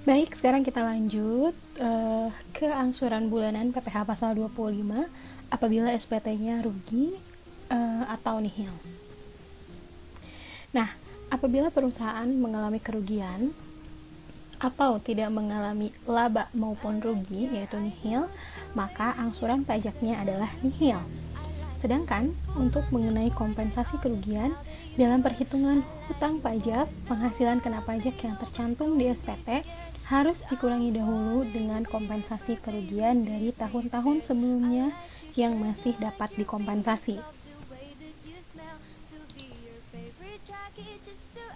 Baik, sekarang kita lanjut ke angsuran bulanan PPh pasal 25 apabila SPT-nya rugi atau nihil. Nah, apabila perusahaan mengalami kerugian atau tidak mengalami laba maupun rugi, yaitu nihil, maka angsuran pajaknya adalah nihil. Sedangkan untuk mengenai kompensasi kerugian, dalam perhitungan hutang pajak, penghasilan kena pajak yang tercantum di SPT harus dikurangi dahulu dengan kompensasi kerugian dari tahun-tahun sebelumnya yang masih dapat dikompensasi.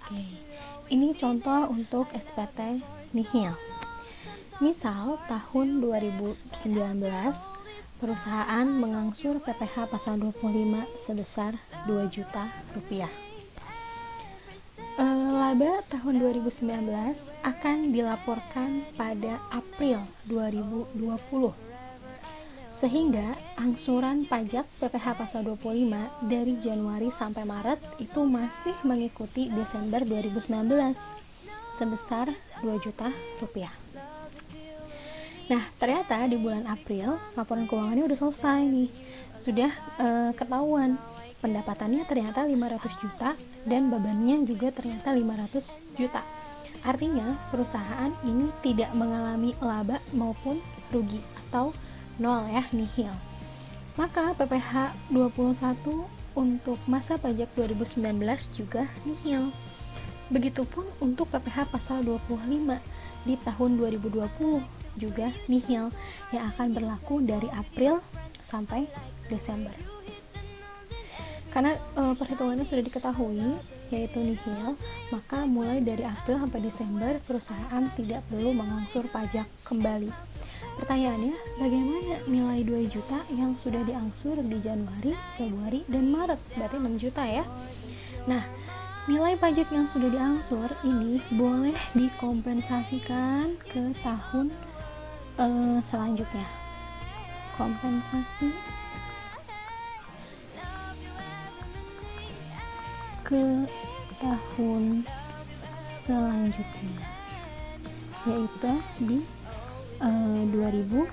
Oke, ini contoh untuk SPT nihil. Misal tahun 2019 perusahaan mengangsur PPh pasal 25 sebesar 2 juta rupiah. Laba tahun 2019 akan dilaporkan pada April 2020. Sehingga angsuran pajak PPh pasal 25 dari Januari sampai Maret itu masih mengikuti Desember 2019 sebesar 2 juta rupiah. Nah, ternyata di bulan April laporan keuangannya udah selesai nih. Sudah ketahuan pendapatannya ternyata 500 juta dan bebannya juga ternyata 500 juta. Artinya perusahaan ini tidak mengalami laba maupun rugi atau nol ya, nihil. Maka PPh 21 untuk masa pajak 2019 juga nihil. Begitupun untuk PPh pasal 25 di tahun 2020 juga nihil yang akan berlaku dari April sampai Desember. Karena perhitungannya sudah diketahui yaitu nihil, maka mulai dari April sampai Desember perusahaan tidak perlu mengangsur pajak kembali. Pertanyaannya, bagaimana nilai 2 juta yang sudah diangsur di Januari, Februari, dan Maret? Berarti 6 juta ya. Nah, nilai pajak yang sudah diangsur ini boleh dikompensasikan ke tahun selanjutnya. Kompensasi ke tahun selanjutnya, yaitu di 2021.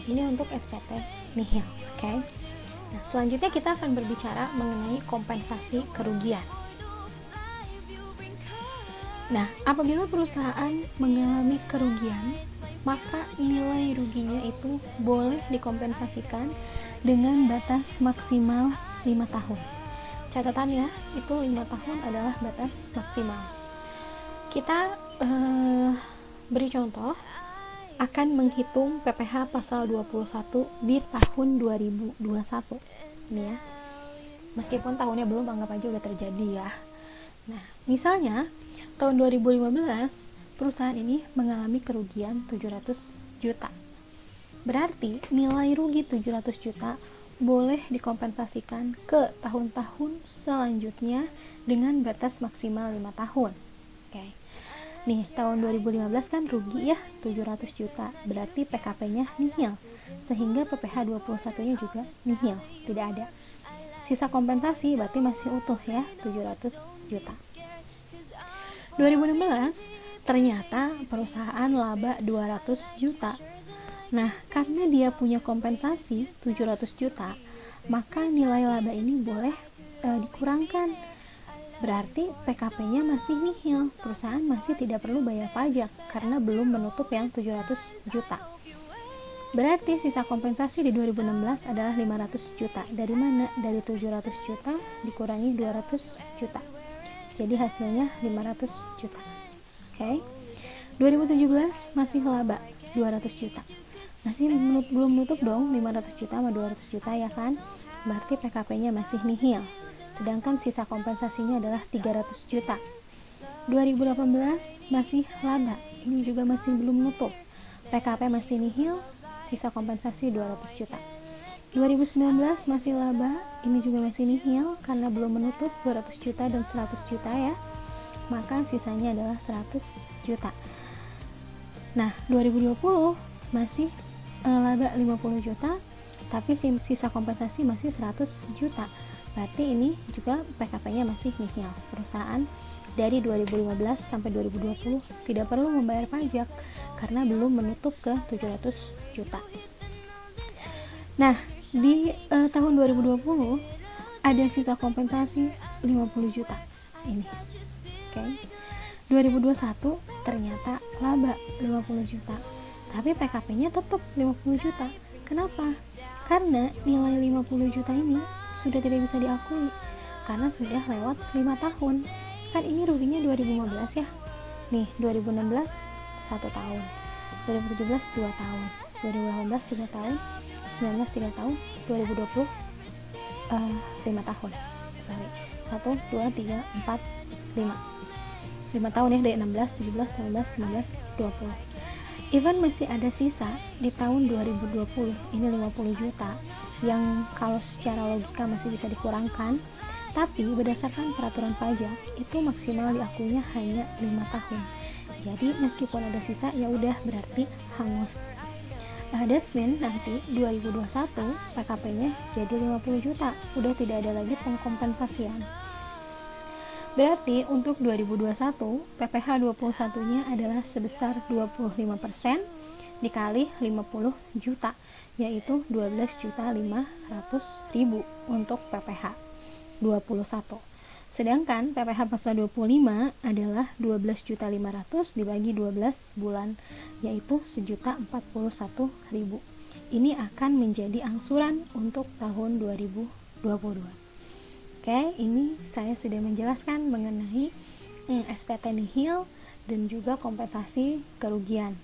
Ini untuk SPT nihil, oke? Nah, selanjutnya kita akan berbicara mengenai kompensasi kerugian. Nah, apabila perusahaan mengalami kerugian, maka nilai ruginya itu boleh dikompensasikan dengan batas maksimal 5 tahun. Catatannya, itu 5 tahun adalah batas maksimal. Kita beri contoh, akan menghitung PPh pasal 21 di tahun 2021. Ini ya. Meskipun tahunnya belum, anggap aja udah terjadi ya. Nah, misalnya tahun 2015 perusahaan ini mengalami kerugian 700 juta. Berarti nilai rugi 700 juta boleh dikompensasikan ke tahun-tahun selanjutnya dengan batas maksimal 5 tahun. Oke. Nih, tahun 2015 kan rugi ya 700 juta. Berarti PKP-nya nihil. Sehingga PPh 21-nya juga nihil, tidak ada. Sisa kompensasi berarti masih utuh ya, 700 juta. 2016 ternyata perusahaan laba 200 juta. Nah, karena dia punya kompensasi 700 juta, maka nilai laba ini boleh dikurangkan. Berarti PKP-nya masih nihil, perusahaan masih tidak perlu bayar pajak karena belum menutup yang 700 juta. Berarti sisa kompensasi di 2016 adalah 500 juta. Dari mana? Dari 700 juta dikurangi 200 juta. Jadi hasilnya 500 juta. Oke. 2017 masih laba 200 juta. Masih belum nutup dong 500 juta sama 200 juta ya kan? Berarti PKP-nya masih nihil. Sedangkan sisa kompensasinya adalah 300 juta. 2018 masih laba. Ini juga masih belum nutup. PKP masih nihil, sisa kompensasi 200 juta. 2019 masih laba, ini juga masih nihil karena belum menutup 200 juta dan 100 juta ya. Maka sisanya adalah 100 juta. Nah, 2020 masih laba 50 juta, tapi sisa kompensasi masih 100 juta. Berarti ini juga PKP-nya masih nihil. Perusahaan dari 2015 sampai 2020 tidak perlu membayar pajak karena belum menutup ke 700 juta. Nah, di tahun 2020 ada sisa kompensasi 50 juta ini. Oke. 2021 ternyata laba 50 juta. Tapi PKP-nya tetap 50 juta. Kenapa? Karena nilai 50 juta ini sudah tidak bisa diakui karena sudah lewat 5 tahun. Kan ini ruginya 2015 ya. Nih, 2016 1 tahun. 2017 2 tahun. 2018 3 tahun. 19 3 tahun. 2020 5 tahun. 1 2 3 4 5 tahun ya, dari 16, 17, 18, 19, 20. Even masih ada sisa di tahun 2020, ini 50 juta yang kalau secara logika masih bisa dikurangkan, tapi berdasarkan peraturan pajak itu maksimal diakuinya hanya 5 tahun. Jadi meskipun ada sisa ya udah berarti hangus. That's mean nanti 2021 PKP-nya jadi 50 juta, udah tidak ada lagi pengkompensasian. Berarti untuk 2021 PPh 21-nya adalah sebesar 25% dikali 50 juta, yaitu 12.500.000 untuk PPh 21. Sedangkan PPh pasal 25 adalah 12.500.000 dibagi 12 bulan, yaitu 1.041.000. Ini akan menjadi angsuran untuk tahun 2022. Oke, ini saya sudah menjelaskan mengenai SPT nihil dan juga kompensasi kerugian.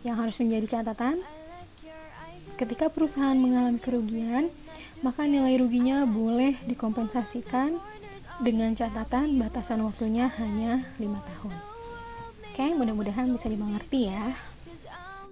Yang harus menjadi catatan, ketika perusahaan mengalami kerugian, maka nilai ruginya boleh dikompensasikan dengan catatan batasan waktunya hanya 5 tahun. Oke, mudah-mudahan bisa dimengerti ya.